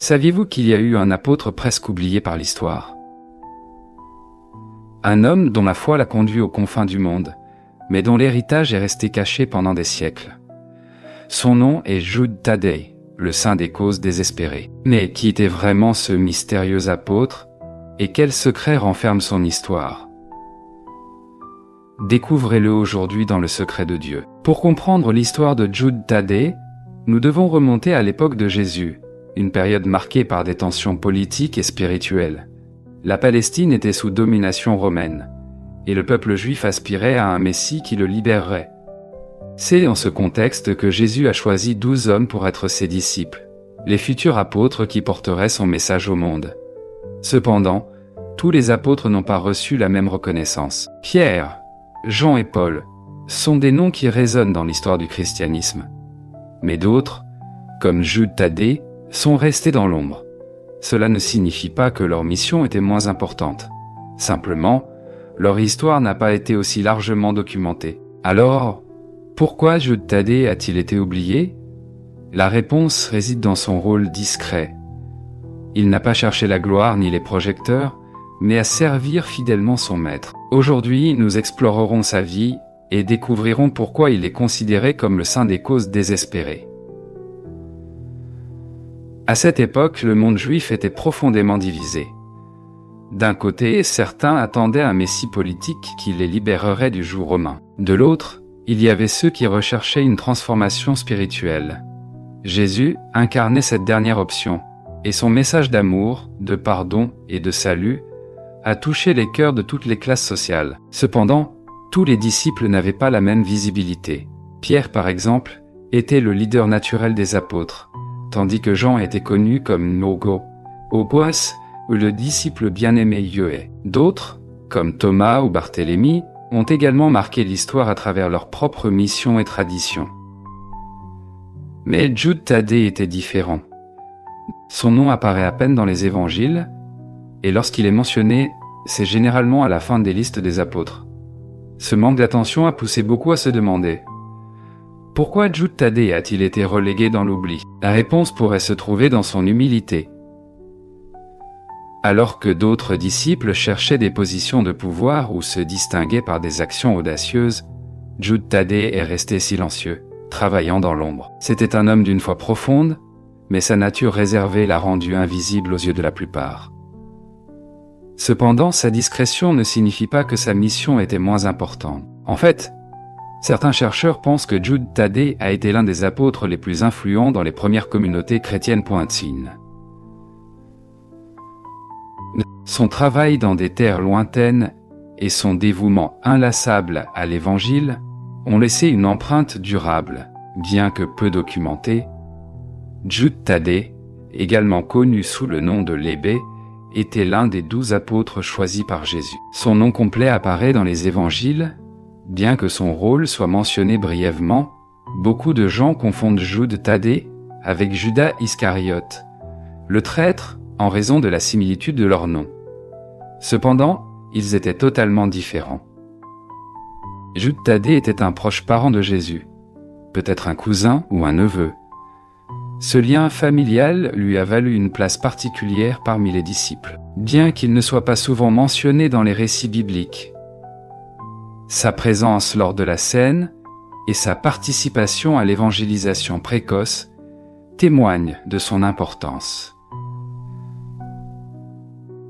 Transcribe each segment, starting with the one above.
Saviez-vous qu'il y a eu un apôtre presque oublié par l'histoire? Un homme dont la foi l'a conduit aux confins du monde, mais dont l'héritage est resté caché pendant des siècles. Son nom est Jude Thaddée, le saint des causes désespérées. Mais qui était vraiment ce mystérieux apôtre, et quel secret renferme son histoire? Découvrez-le aujourd'hui dans le secret de Dieu. Pour comprendre l'histoire de Jude Thaddée, nous devons remonter à l'époque de Jésus, une période marquée par des tensions politiques et spirituelles. La Palestine était sous domination romaine, et le peuple juif aspirait à un Messie qui le libérerait. C'est dans ce contexte que Jésus a choisi 12 hommes pour être ses disciples, les futurs apôtres qui porteraient son message au monde. Cependant, tous les apôtres n'ont pas reçu la même reconnaissance. Pierre, Jean et Paul sont des noms qui résonnent dans l'histoire du christianisme. Mais d'autres, comme Jude Thaddée, sont restés dans l'ombre. Cela ne signifie pas que leur mission était moins importante. Simplement, leur histoire n'a pas été aussi largement documentée. Alors, pourquoi Jude Thaddée a-t-il été oublié? La réponse réside dans son rôle discret. Il n'a pas cherché la gloire ni les projecteurs, mais à servir fidèlement son maître. Aujourd'hui, nous explorerons sa vie et découvrirons pourquoi il est considéré comme le saint des causes désespérées. À cette époque, le monde juif était profondément divisé. D'un côté, certains attendaient un messie politique qui les libérerait du joug romain. De l'autre, il y avait ceux qui recherchaient une transformation spirituelle. Jésus incarnait cette dernière option, et son message d'amour, de pardon et de salut a touché les cœurs de toutes les classes sociales. Cependant, tous les disciples n'avaient pas la même visibilité. Pierre, par exemple, était le leader naturel des apôtres, tandis que Jean était connu comme Nogo, Opoas, ou le disciple bien-aimé Yoé. D'autres, comme Thomas ou Barthélemy, ont également marqué l'histoire à travers leur propre mission et tradition. Mais Jude Thaddée était différent. Son nom apparaît à peine dans les évangiles, et lorsqu'il est mentionné, c'est généralement à la fin des listes des apôtres. Ce manque d'attention a poussé beaucoup à se demander: pourquoi Jude Thaddée a-t-il été relégué dans l'oubli? La réponse pourrait se trouver dans son humilité. Alors que d'autres disciples cherchaient des positions de pouvoir ou se distinguaient par des actions audacieuses, Jude Thaddée est resté silencieux, travaillant dans l'ombre. C'était un homme d'une foi profonde, mais sa nature réservée l'a rendu invisible aux yeux de la plupart. Cependant, sa discrétion ne signifie pas que sa mission était moins importante. En fait, certains chercheurs pensent que Jude Thaddée a été l'un des apôtres les plus influents dans les premières communautés chrétiennes pointines. Son travail dans des terres lointaines et son dévouement inlassable à l'Évangile ont laissé une empreinte durable, bien que peu documentée. Jude Thaddée, également connu sous le nom de Lébbé, était l'un des 12 apôtres choisis par Jésus. Son nom complet apparaît dans les Évangiles. Bien que son rôle soit mentionné brièvement, beaucoup de gens confondent Jude Thaddée avec Judas Iscariote, le traître, en raison de la similitude de leurs noms. Cependant, ils étaient totalement différents. Jude Thaddée était un proche parent de Jésus, peut-être un cousin ou un neveu. Ce lien familial lui a valu une place particulière parmi les disciples, bien qu'il ne soit pas souvent mentionné dans les récits bibliques. Sa présence lors de la scène et sa participation à l'évangélisation précoce témoignent de son importance.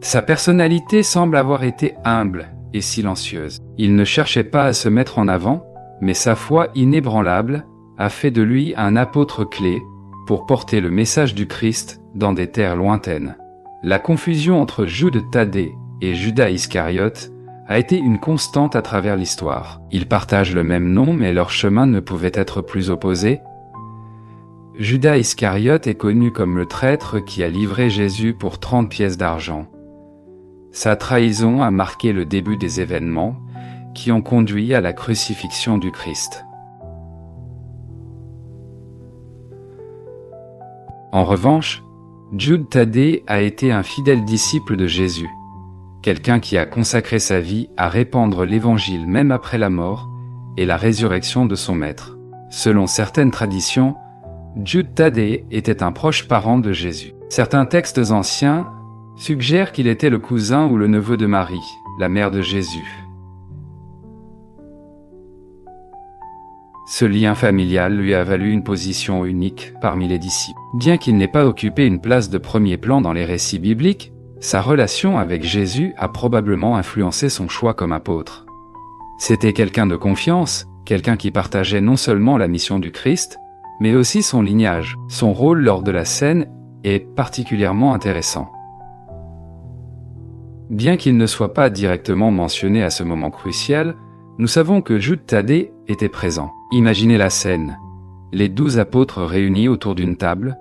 Sa personnalité semble avoir été humble et silencieuse. Il ne cherchait pas à se mettre en avant, mais sa foi inébranlable a fait de lui un apôtre clé pour porter le message du Christ dans des terres lointaines. La confusion entre Jude Thaddée et Judas Iscariote a été une constante à travers l'histoire. Ils partagent le même nom, mais leurs chemins ne pouvaient être plus opposés. Judas Iscariote est connu comme le traître qui a livré Jésus pour 30 pièces d'argent. Sa trahison a marqué le début des événements qui ont conduit à la crucifixion du Christ. En revanche, Jude Thaddée a été un fidèle disciple de Jésus, quelqu'un qui a consacré sa vie à répandre l'Évangile même après la mort et la résurrection de son maître. Selon certaines traditions, Jude Thaddée était un proche parent de Jésus. Certains textes anciens suggèrent qu'il était le cousin ou le neveu de Marie, la mère de Jésus. Ce lien familial lui a valu une position unique parmi les disciples. Bien qu'il n'ait pas occupé une place de premier plan dans les récits bibliques, sa relation avec Jésus a probablement influencé son choix comme apôtre. C'était quelqu'un de confiance, quelqu'un qui partageait non seulement la mission du Christ, mais aussi son lignage. Son rôle lors de la scène est particulièrement intéressant. Bien qu'il ne soit pas directement mentionné à ce moment crucial, nous savons que Jude Thaddée était présent. Imaginez la scène. Les 12 apôtres réunis autour d'une table,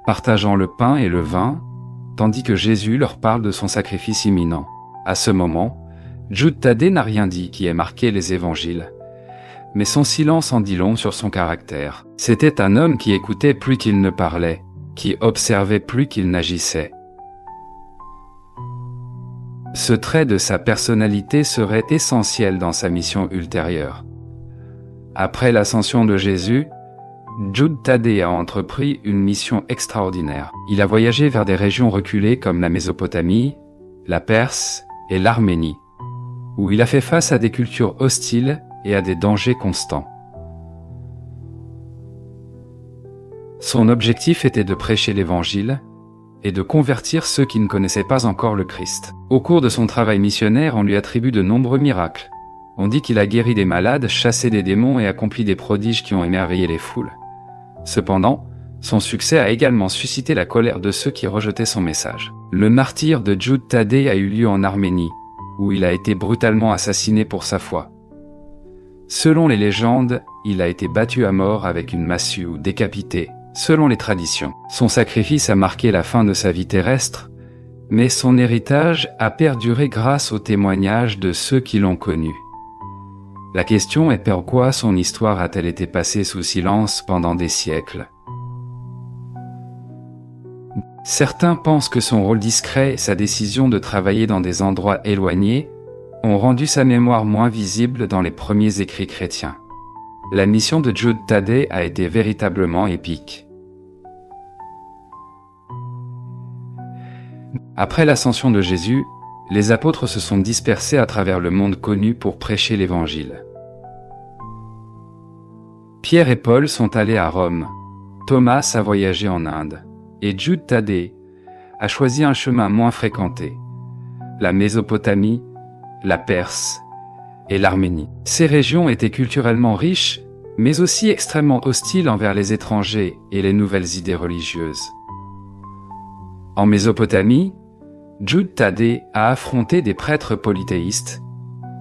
partageant le pain et le vin, tandis que Jésus leur parle de son sacrifice imminent. À ce moment, Jude Thaddée n'a rien dit qui ait marqué les évangiles, mais son silence en dit long sur son caractère. C'était un homme qui écoutait plus qu'il ne parlait, qui observait plus qu'il n'agissait. Ce trait de sa personnalité serait essentiel dans sa mission ultérieure. Après l'ascension de Jésus, Jude Thaddée a entrepris une mission extraordinaire. Il a voyagé vers des régions reculées comme la Mésopotamie, la Perse et l'Arménie, où il a fait face à des cultures hostiles et à des dangers constants. Son objectif était de prêcher l'Évangile et de convertir ceux qui ne connaissaient pas encore le Christ. Au cours de son travail missionnaire, on lui attribue de nombreux miracles. On dit qu'il a guéri des malades, chassé des démons et accompli des prodiges qui ont émerveillé les foules. Cependant, son succès a également suscité la colère de ceux qui rejetaient son message. Le martyre de Jude Thaddée a eu lieu en Arménie, où il a été brutalement assassiné pour sa foi. Selon les légendes, il a été battu à mort avec une massue ou décapité, selon les traditions. Son sacrifice a marqué la fin de sa vie terrestre, mais son héritage a perduré grâce aux témoignages de ceux qui l'ont connu. La question est pourquoi son histoire a-t-elle été passée sous silence pendant des siècles? Certains pensent que son rôle discret et sa décision de travailler dans des endroits éloignés ont rendu sa mémoire moins visible dans les premiers écrits chrétiens. La mission de Jude Thaddée a été véritablement épique. Après l'ascension de Jésus, les apôtres se sont dispersés à travers le monde connu pour prêcher l'Évangile. Pierre et Paul sont allés à Rome, Thomas a voyagé en Inde, et Jude Thaddée a choisi un chemin moins fréquenté, la Mésopotamie, la Perse et l'Arménie. Ces régions étaient culturellement riches, mais aussi extrêmement hostiles envers les étrangers et les nouvelles idées religieuses. En Mésopotamie, Jude Thaddée a affronté des prêtres polythéistes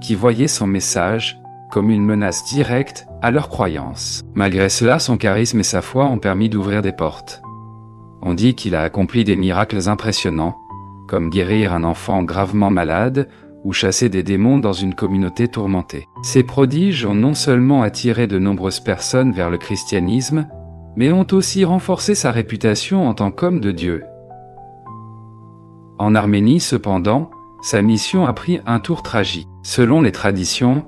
qui voyaient son message comme une menace directe à leurs croyances. Malgré cela, son charisme et sa foi ont permis d'ouvrir des portes. On dit qu'il a accompli des miracles impressionnants, comme guérir un enfant gravement malade ou chasser des démons dans une communauté tourmentée. Ces prodiges ont non seulement attiré de nombreuses personnes vers le christianisme, mais ont aussi renforcé sa réputation en tant qu'homme de Dieu. En Arménie, cependant, sa mission a pris un tour tragique. Selon les traditions,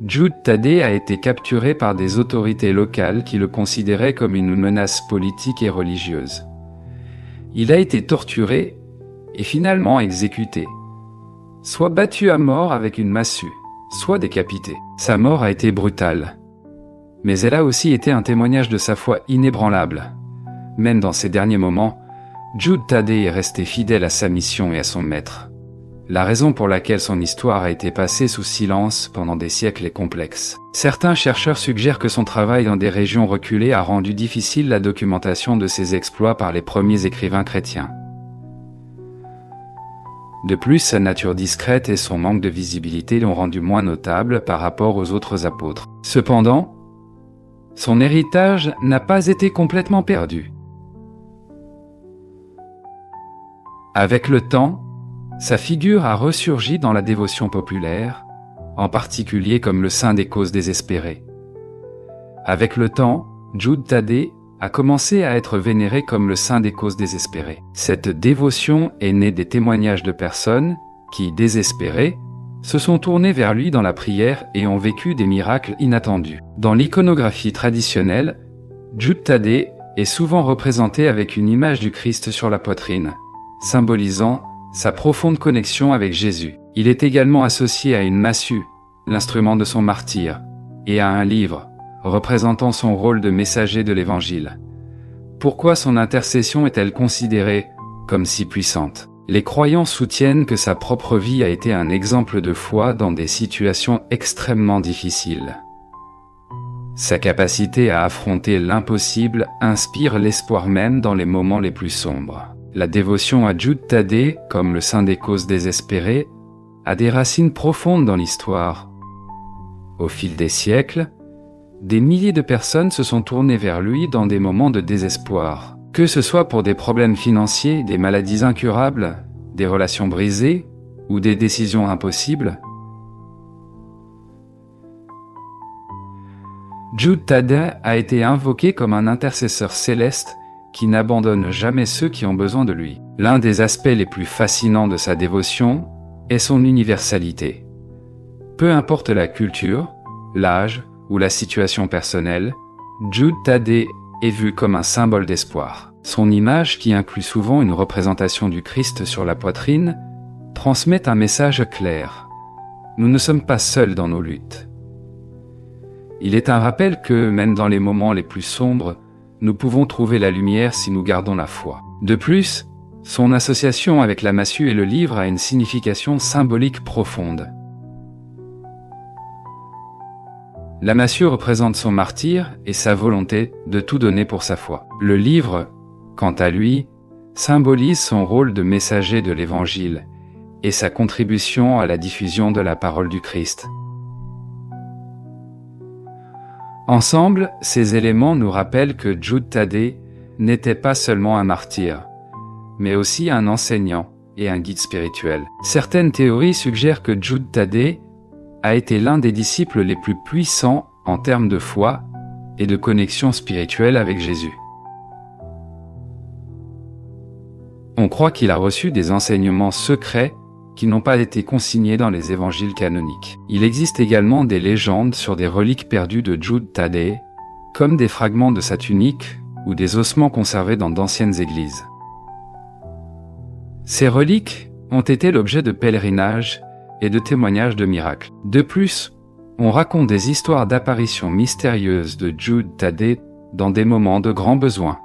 Jude Thaddée a été capturé par des autorités locales qui le considéraient comme une menace politique et religieuse. Il a été torturé et finalement exécuté, soit battu à mort avec une massue, soit décapité. Sa mort a été brutale, mais elle a aussi été un témoignage de sa foi inébranlable. Même dans ses derniers moments, Jude Thaddée est resté fidèle à sa mission et à son maître. La raison pour laquelle son histoire a été passée sous silence pendant des siècles est complexe. Certains chercheurs suggèrent que son travail dans des régions reculées a rendu difficile la documentation de ses exploits par les premiers écrivains chrétiens. De plus, sa nature discrète et son manque de visibilité l'ont rendu moins notable par rapport aux autres apôtres. Cependant, son héritage n'a pas été complètement perdu. Avec le temps, sa figure a ressurgi dans la dévotion populaire, en particulier comme le saint des causes désespérées. Avec le temps, Jude Thaddée a commencé à être vénéré comme le saint des causes désespérées. Cette dévotion est née des témoignages de personnes qui, désespérées, se sont tournées vers lui dans la prière et ont vécu des miracles inattendus. Dans l'iconographie traditionnelle, Jude Thaddée est souvent représenté avec une image du Christ sur la poitrine, symbolisant sa profonde connexion avec Jésus. Il est également associé à une massue, l'instrument de son martyre, et à un livre, représentant son rôle de messager de l'Évangile. Pourquoi son intercession est-elle considérée comme si puissante? Les croyants soutiennent que sa propre vie a été un exemple de foi dans des situations extrêmement difficiles. Sa capacité à affronter l'impossible inspire l'espoir même dans les moments les plus sombres. La dévotion à Jude Thaddée, comme le saint des causes désespérées, a des racines profondes dans l'histoire. Au fil des siècles, des milliers de personnes se sont tournées vers lui dans des moments de désespoir. Que ce soit pour des problèmes financiers, des maladies incurables, des relations brisées ou des décisions impossibles, Jude Thaddée a été invoqué comme un intercesseur céleste qui n'abandonne jamais ceux qui ont besoin de lui. L'un des aspects les plus fascinants de sa dévotion est son universalité. Peu importe la culture, l'âge ou la situation personnelle, Jude Thaddée est vu comme un symbole d'espoir. Son image, qui inclut souvent une représentation du Christ sur la poitrine, transmet un message clair. Nous ne sommes pas seuls dans nos luttes. Il est un rappel que, même dans les moments les plus sombres, nous pouvons trouver la lumière si nous gardons la foi. De plus, son association avec la massue et le livre a une signification symbolique profonde. La massue représente son martyre et sa volonté de tout donner pour sa foi. Le livre, quant à lui, symbolise son rôle de messager de l'Évangile et sa contribution à la diffusion de la parole du Christ. Ensemble, ces éléments nous rappellent que Jude Thaddée n'était pas seulement un martyr, mais aussi un enseignant et un guide spirituel. Certaines théories suggèrent que Jude Thaddée a été l'un des disciples les plus puissants en termes de foi et de connexion spirituelle avec Jésus. On croit qu'il a reçu des enseignements secrets qui n'ont pas été consignés dans les évangiles canoniques. Il existe également des légendes sur des reliques perdues de Jude Thaddée, comme des fragments de sa tunique ou des ossements conservés dans d'anciennes églises. Ces reliques ont été l'objet de pèlerinages et de témoignages de miracles. De plus, on raconte des histoires d'apparitions mystérieuses de Jude Thaddée dans des moments de grand besoin.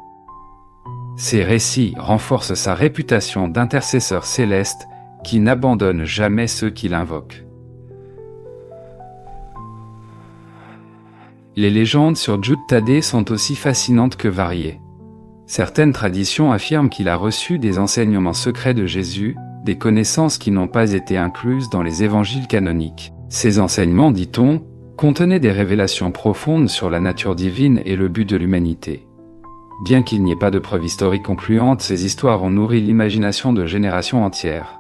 Ces récits renforcent sa réputation d'intercesseur céleste qui n'abandonne jamais ceux qui l'invoquent. Les légendes sur Jude Thaddée sont aussi fascinantes que variées. Certaines traditions affirment qu'il a reçu des enseignements secrets de Jésus, des connaissances qui n'ont pas été incluses dans les évangiles canoniques. Ces enseignements, dit-on, contenaient des révélations profondes sur la nature divine et le but de l'humanité. Bien qu'il n'y ait pas de preuves historiques concluantes, ces histoires ont nourri l'imagination de générations entières.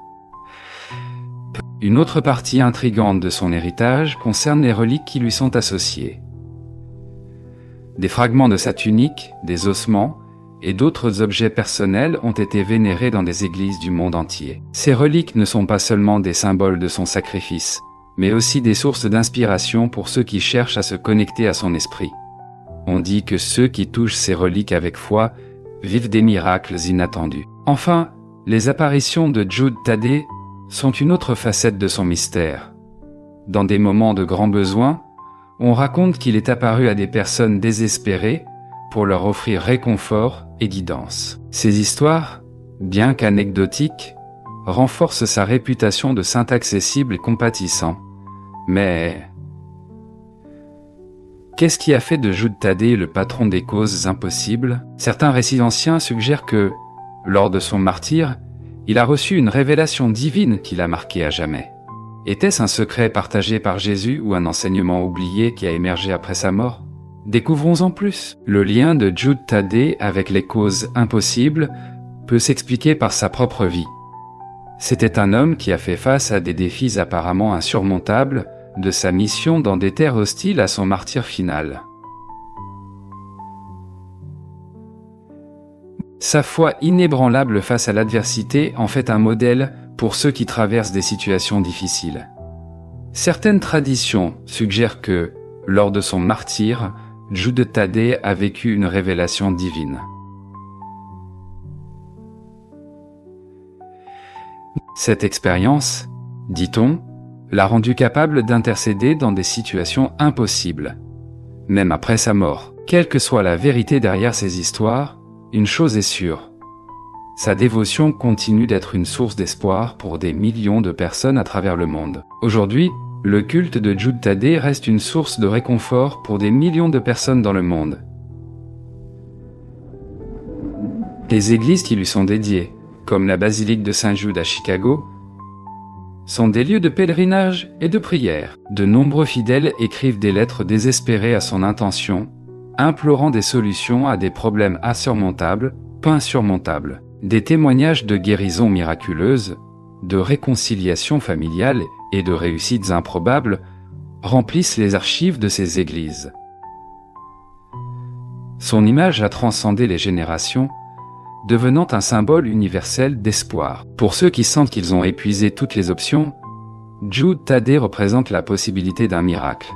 Une autre partie intrigante de son héritage concerne les reliques qui lui sont associées. Des fragments de sa tunique, des ossements et d'autres objets personnels ont été vénérés dans des églises du monde entier. Ces reliques ne sont pas seulement des symboles de son sacrifice, mais aussi des sources d'inspiration pour ceux qui cherchent à se connecter à son esprit. On dit que ceux qui touchent ces reliques avec foi vivent des miracles inattendus. Enfin, les apparitions de Jude Thaddée sont une autre facette de son mystère. Dans des moments de grand besoin, on raconte qu'il est apparu à des personnes désespérées pour leur offrir réconfort et guidance. Ces histoires, bien qu'anecdotiques, renforcent sa réputation de saint accessible et compatissant. Mais qu'est-ce qui a fait de Jude Thaddée le patron des causes impossibles? Certains récits anciens suggèrent que, lors de son martyre, il a reçu une révélation divine qui l'a marqué à jamais. Était-ce un secret partagé par Jésus ou un enseignement oublié qui a émergé après sa mort? Découvrons-en plus. Le lien de Jude Thaddée avec les causes impossibles peut s'expliquer par sa propre vie. C'était un homme qui a fait face à des défis apparemment insurmontables de sa mission dans des terres hostiles à son martyre final. Sa foi inébranlable face à l'adversité en fait un modèle pour ceux qui traversent des situations difficiles. Certaines traditions suggèrent que, lors de son martyre, Jude Thaddée a vécu une révélation divine. Cette expérience, dit-on, l'a rendu capable d'intercéder dans des situations impossibles, même après sa mort. Quelle que soit la vérité derrière ces histoires, une chose est sûre. Sa dévotion continue d'être une source d'espoir pour des millions de personnes à travers le monde. Aujourd'hui, le culte de Jude Thaddée reste une source de réconfort pour des millions de personnes dans le monde. Les églises qui lui sont dédiées, comme la basilique de Saint-Jude à Chicago, sont des lieux de pèlerinage et de prière. De nombreux fidèles écrivent des lettres désespérées à son intention, implorant des solutions à des problèmes insurmontables, pas insurmontables. Des témoignages de guérisons miraculeuses, de réconciliation familiale et de réussites improbables remplissent les archives de ces églises. Son image a transcendé les générations, devenant un symbole universel d'espoir. Pour ceux qui sentent qu'ils ont épuisé toutes les options, Jude Thaddée représente la possibilité d'un miracle.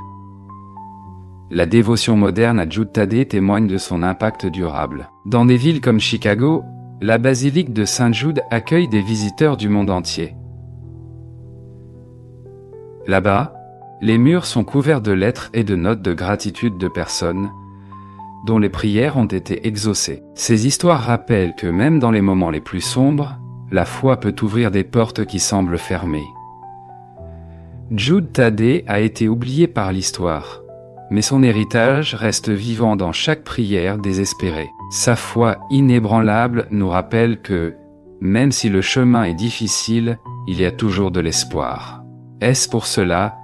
La dévotion moderne à Jude Thaddée témoigne de son impact durable. Dans des villes comme Chicago, la basilique de Saint-Jude accueille des visiteurs du monde entier. Là-bas, les murs sont couverts de lettres et de notes de gratitude de personnes dont les prières ont été exaucées. Ces histoires rappellent que même dans les moments les plus sombres, la foi peut ouvrir des portes qui semblent fermées. Jude Thaddée a été oublié par l'histoire, mais son héritage reste vivant dans chaque prière désespérée. Sa foi inébranlable nous rappelle que, même si le chemin est difficile, il y a toujours de l'espoir. Est-ce pour cela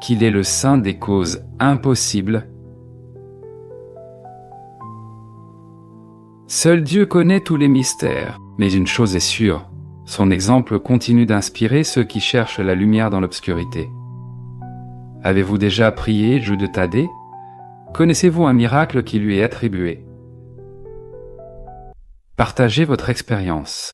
qu'il est le saint des causes impossibles? Seul Dieu connaît tous les mystères, mais une chose est sûre, son exemple continue d'inspirer ceux qui cherchent la lumière dans l'obscurité. Avez-vous déjà prié Jude Thaddée? Connaissez-vous un miracle qui lui est attribué? Partagez votre expérience.